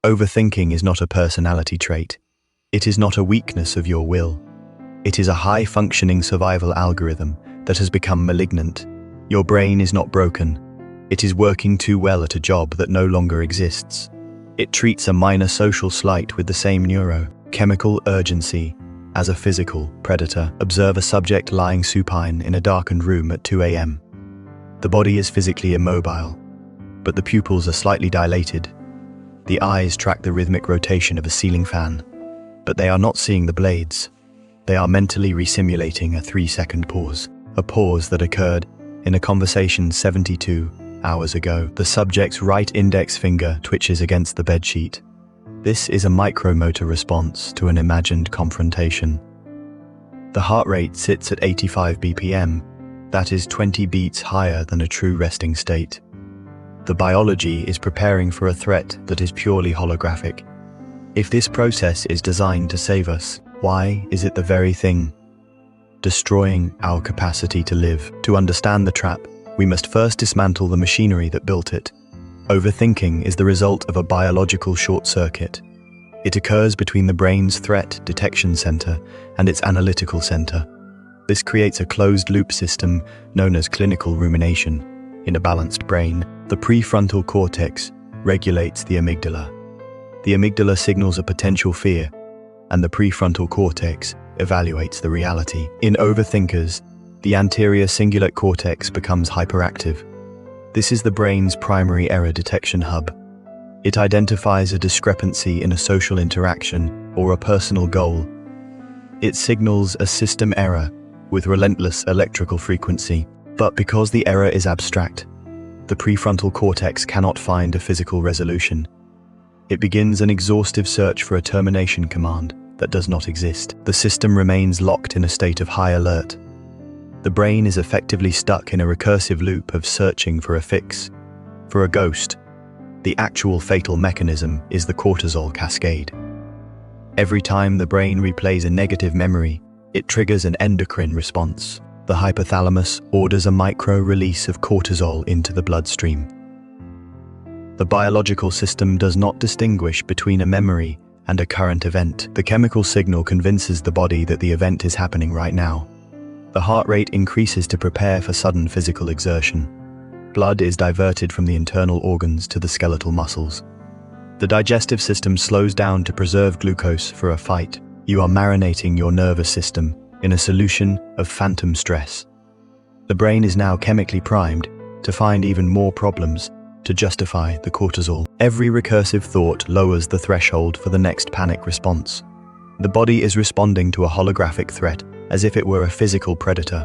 Overthinking is not a personality trait. It is not a weakness of your will. It is a high-functioning survival algorithm that has become malignant. Your brain is not broken. It is working too well at a job that no longer exists. It treats a minor social slight with the same neuro-chemical urgency as a physical predator. Observe a subject lying supine in a darkened room at 2 a.m. The body is physically immobile, but the pupils are slightly dilated. The eyes track the rhythmic rotation of a ceiling fan, but they are not seeing the blades. They are mentally resimulating a 3-second pause, a pause that occurred in a conversation 72 hours ago. The subject's right index finger twitches against the bedsheet. This is a micromotor response to an imagined confrontation. The heart rate sits at 85 BPM. That is 20 beats higher than a true resting state. The biology is preparing for a threat that is purely holographic. If this process is designed to save us, why is it the very thing destroying our capacity to live? To understand the trap, we must first dismantle the machinery that built it. Overthinking is the result of a biological short circuit. It occurs between the brain's threat detection center and its analytical center. This creates a closed-loop system known as clinical rumination. In a balanced brain, the prefrontal cortex regulates the amygdala. The amygdala signals a potential fear, and the prefrontal cortex evaluates the reality. In overthinkers, the anterior cingulate cortex becomes hyperactive. This is the brain's primary error detection hub. It identifies a discrepancy in a social interaction or a personal goal. It signals a system error with relentless electrical frequency. But because the error is abstract, the prefrontal cortex cannot find a physical resolution. It begins an exhaustive search for a termination command that does not exist. The system remains locked in a state of high alert. The brain is effectively stuck in a recursive loop of searching for a fix, for a ghost. The actual fatal mechanism is the cortisol cascade. Every time the brain replays a negative memory, it triggers an endocrine response. The hypothalamus orders a micro-release of cortisol into the bloodstream. The biological system does not distinguish between a memory and a current event. The chemical signal convinces the body that the event is happening right now. The heart rate increases to prepare for sudden physical exertion. Blood is diverted from the internal organs to the skeletal muscles. The digestive system slows down to preserve glucose for a fight. You are marinating your nervous system in a solution of phantom stress. The brain is now chemically primed to find even more problems to justify the cortisol. Every recursive thought lowers the threshold for the next panic response. The body is responding to a holographic threat as if it were a physical predator.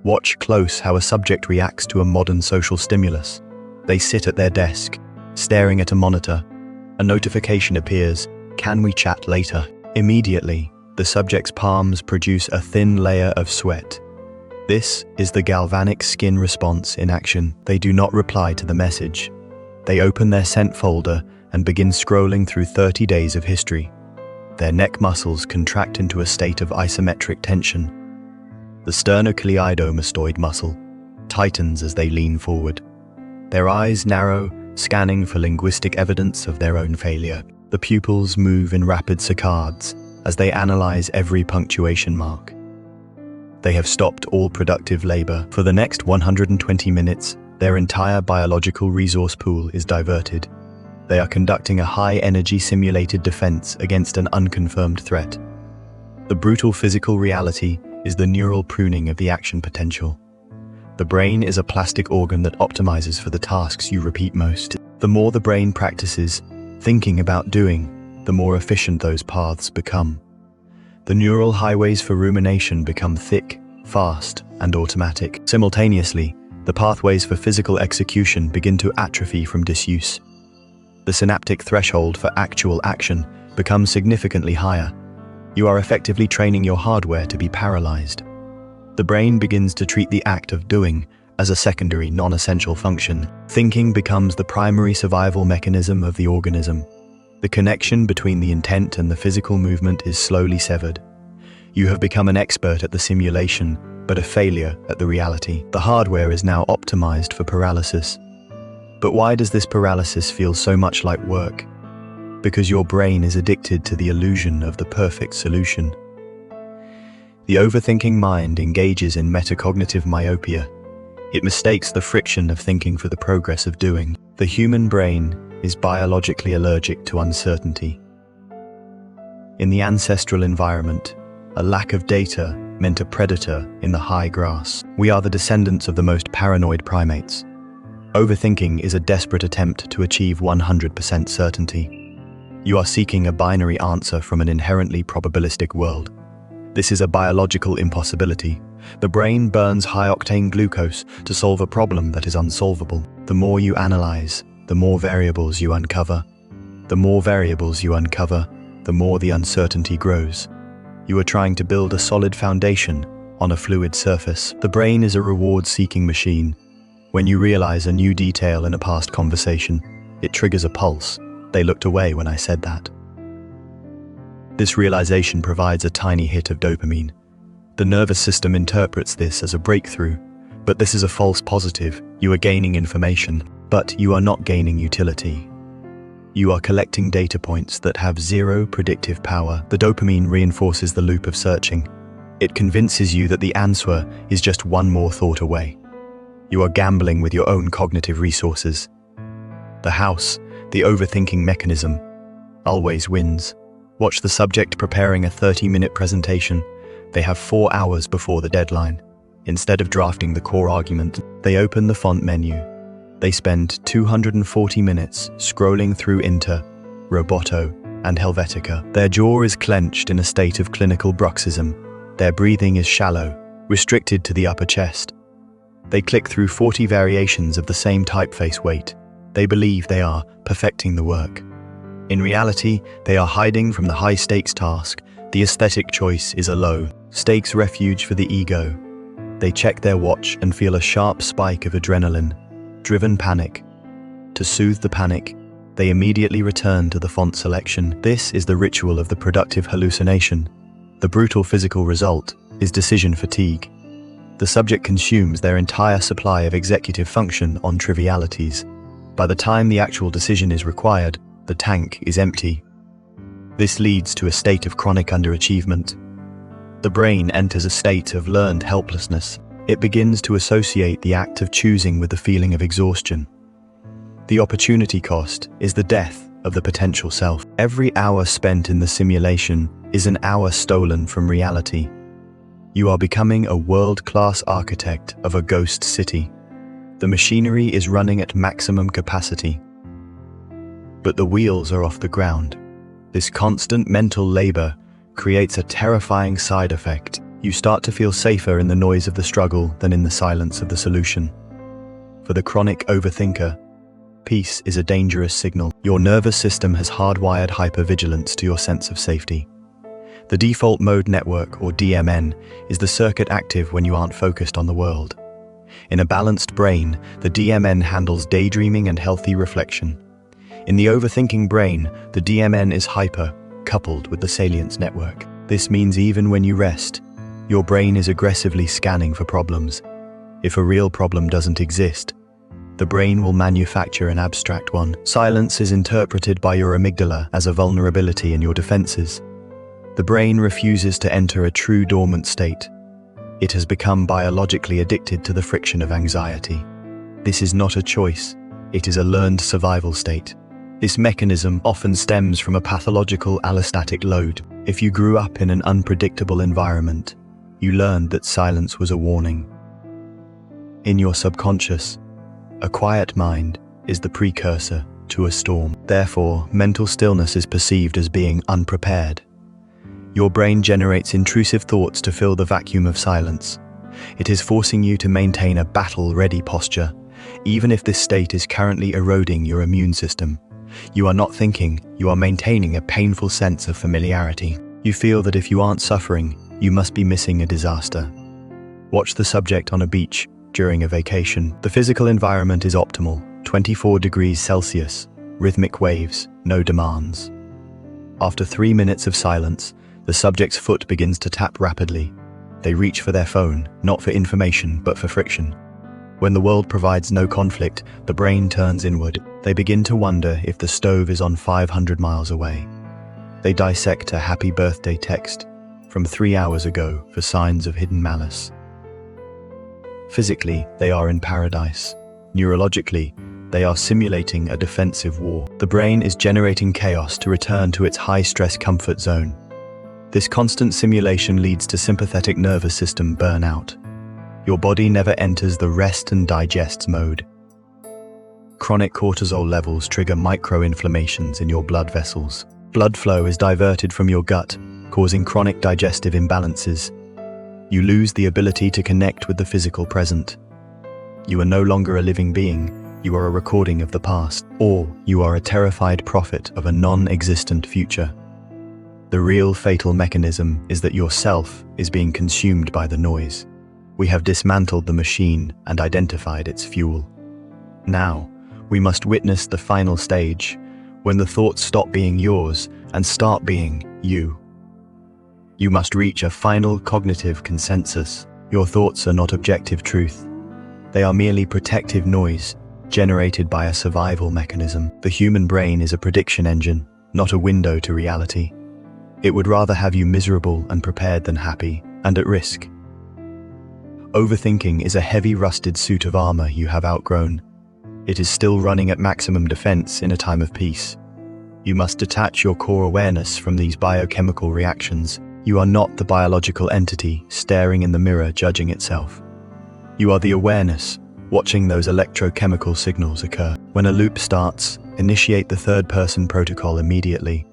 Watch close how a subject reacts to a modern social stimulus. They sit at their desk, staring at a monitor. A notification appears, "Can we chat later?" Immediately, the subject's palms produce a thin layer of sweat. This is the galvanic skin response in action. They do not reply to the message. They open their sent folder and begin scrolling through 30 days of history. Their neck muscles contract into a state of isometric tension. The sternocleidomastoid muscle tightens as they lean forward. Their eyes narrow, scanning for linguistic evidence of their own failure. The pupils move in rapid saccades as they analyze every punctuation mark. They have stopped all productive labor. For the next 120 minutes, their entire biological resource pool is diverted. They are conducting a high-energy simulated defense against an unconfirmed threat. The brutal physical reality is the neural pruning of the action potential. The brain is a plastic organ that optimizes for the tasks you repeat most. The more the brain practices thinking about doing, the more efficient those paths become. The neural highways for rumination become thick, fast, and automatic. Simultaneously, the pathways for physical execution begin to atrophy from disuse. The synaptic threshold for actual action becomes significantly higher. You are effectively training your hardware to be paralyzed. The brain begins to treat the act of doing as a secondary, non-essential function. Thinking becomes the primary survival mechanism of the organism. The connection between the intent and the physical movement is slowly severed. You have become an expert at the simulation, but a failure at the reality. The hardware is now optimized for paralysis. But why does this paralysis feel so much like work? because your brain is addicted to the illusion of the perfect solution. The overthinking mind engages in metacognitive myopia. It mistakes the friction of thinking for the progress of doing. The human brain is biologically allergic to uncertainty. In the ancestral environment, a lack of data meant a predator in the high grass. We are the descendants of the most paranoid primates. Overthinking is a desperate attempt to achieve 100% certainty. You are seeking a binary answer from an inherently probabilistic world. This is a biological impossibility. The brain burns high-octane glucose to solve a problem that is unsolvable. The more you analyze, the more variables you uncover. The more variables you uncover, the more the uncertainty grows. You are trying to build a solid foundation on a fluid surface. The brain is a reward-seeking machine. When you realize a new detail in a past conversation, it triggers a pulse. They looked away when I said that. This realization provides a tiny hit of dopamine. The nervous system interprets this as a breakthrough, but this is a false positive. You are gaining information, but you are not gaining utility. You are collecting data points that have zero predictive power. The dopamine reinforces the loop of searching. It convinces you that the answer is just one more thought away. You are gambling with your own cognitive resources. The house, the overthinking mechanism, always wins. Watch the subject preparing a 30-minute presentation. They have 4 hours before the deadline. Instead of drafting the core argument, they open the font menu. They spend 240 minutes scrolling through Inter, Roboto, and Helvetica. Their jaw is clenched in a state of clinical bruxism. Their breathing is shallow, restricted to the upper chest. They click through 40 variations of the same typeface weight. They believe they are perfecting the work. In reality, they are hiding from the high-stakes task. The aesthetic choice is a low-stakes refuge for the ego. They check their watch and feel a sharp spike of adrenaline-driven panic. To soothe the panic, they immediately return to the font selection. This is the ritual of the productive hallucination. The brutal physical result is decision fatigue. The subject consumes their entire supply of executive function on trivialities. By the time the actual decision is required, the tank is empty. This leads to a state of chronic underachievement. The brain enters a state of learned helplessness. It begins to associate the act of choosing with the feeling of exhaustion. The opportunity cost is the death of the potential self. Every hour spent in the simulation is an hour stolen from reality. You are becoming a world-class architect of a ghost city. The machinery is running at maximum capacity, but the wheels are off the ground. This constant mental labor creates a terrifying side effect. You start to feel safer in the noise of the struggle than in the silence of the solution. For the chronic overthinker, peace is a dangerous signal. Your nervous system has hardwired hypervigilance to your sense of safety. The default mode network, or DMN, is the circuit active when you aren't focused on the world. In a balanced brain, the DMN handles daydreaming and healthy reflection. In the overthinking brain, the DMN is hyper, coupled with the salience network. This means even when you rest, your brain is aggressively scanning for problems. If a real problem doesn't exist, the brain will manufacture an abstract one. Silence is interpreted by your amygdala as a vulnerability in your defenses. The brain refuses to enter a true dormant state. It has become biologically addicted to the friction of anxiety. This is not a choice, it is a learned survival state. This mechanism often stems from a pathological allostatic load. If you grew up in an unpredictable environment, you learned that silence was a warning. In your subconscious, a quiet mind is the precursor to a storm. Therefore, mental stillness is perceived as being unprepared. Your brain generates intrusive thoughts to fill the vacuum of silence. It is forcing you to maintain a battle-ready posture, even if this state is currently eroding your immune system. You are not thinking, you are maintaining a painful sense of familiarity. You feel that if you aren't suffering, you must be missing a disaster. Watch the subject on a beach during a vacation. The physical environment is optimal, 24 degrees Celsius, rhythmic waves, no demands. After 3 minutes of silence, the subject's foot begins to tap rapidly. They reach for their phone, not for information, but for friction. When the world provides no conflict, the brain turns inward. They begin to wonder if the stove is on 500 miles away. They dissect a happy birthday text from 3 hours ago for signs of hidden malice. Physically, they are in paradise. Neurologically, they are simulating a defensive war. The brain is generating chaos to return to its high-stress comfort zone. This constant simulation leads to sympathetic nervous system burnout. Your body never enters the rest and digest mode. Chronic cortisol levels trigger micro-inflammations in your blood vessels. Blood flow is diverted from your gut, causing chronic digestive imbalances. You lose the ability to connect with the physical present. You are no longer a living being, you are a recording of the past, or you are a terrified prophet of a non-existent future. The real fatal mechanism is that your self is being consumed by the noise. We have dismantled the machine and identified its fuel. Now, we must witness the final stage, when the thoughts stop being yours and start being you. You must reach a final cognitive consensus. Your thoughts are not objective truth. They are merely protective noise, generated by a survival mechanism. The human brain is a prediction engine, not a window to reality. It would rather have you miserable and prepared than happy, and at risk. Overthinking is a heavy rusted suit of armor you have outgrown. It is still running at maximum defense in a time of peace. You must detach your core awareness from these biochemical reactions. You are not the biological entity staring in the mirror judging itself. You are the awareness, watching those electrochemical signals occur. When a loop starts, initiate the third-person protocol immediately.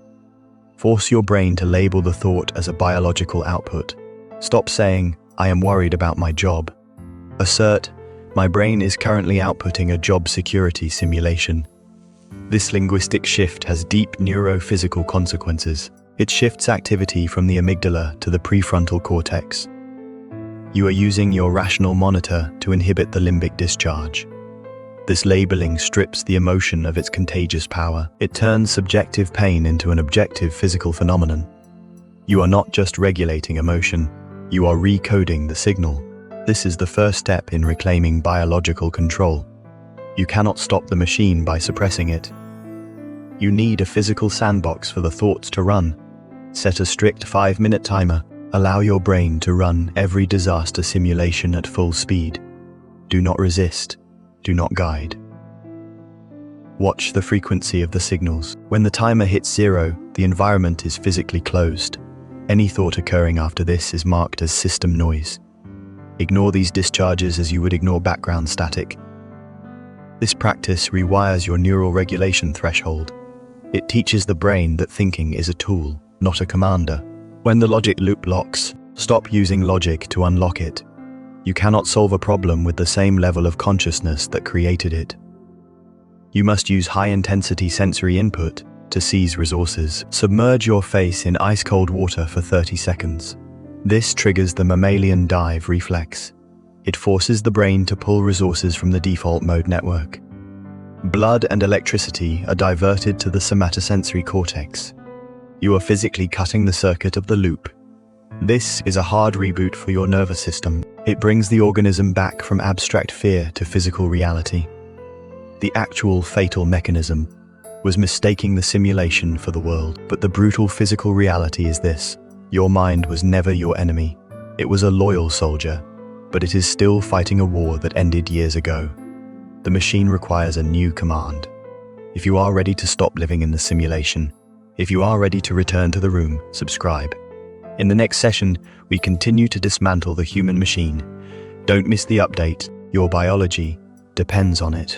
Force your brain to label the thought as a biological output. Stop saying, "I am worried about my job." Assert, "My brain is currently outputting a job security simulation." This linguistic shift has deep neurophysical consequences. It shifts activity from the amygdala to the prefrontal cortex. You are using your rational monitor to inhibit the limbic discharge. This labeling strips the emotion of its contagious power. It turns subjective pain into an objective physical phenomenon. You are not just regulating emotion, you are recoding the signal. This is the first step in reclaiming biological control. You cannot stop the machine by suppressing it. You need a physical sandbox for the thoughts to run. Set a strict 5-minute timer. Allow your brain to run every disaster simulation at full speed. Do not resist. Do not guide. Watch the frequency of the signals. When the timer hits 0, the environment is physically closed. Any thought occurring after this is marked as system noise. Ignore these discharges as you would ignore background static. This practice rewires your neural regulation threshold. It teaches the brain that thinking is a tool, not a commander. When the logic loop locks, stop using logic to unlock it. You cannot solve a problem with the same level of consciousness that created it. You must use high-intensity sensory input to seize resources. Submerge your face in ice-cold water for 30 seconds. This triggers the Mammalian Dive Reflex. It forces the brain to pull resources from the default mode network. Blood and electricity are diverted to the somatosensory cortex. You are physically cutting the circuit of the loop. This is a hard reboot for your nervous system. It brings the organism back from abstract fear to physical reality. The actual fatal mechanism was mistaking the simulation for the world, but the brutal physical reality is this. Your mind was never your enemy. It was a loyal soldier, but it is still fighting a war that ended years ago. The machine requires a new command. If you are ready to stop living in the simulation, if you are ready to return to the room, subscribe. In the next session, we continue to dismantle the human machine. Don't miss the update. Your biology depends on it.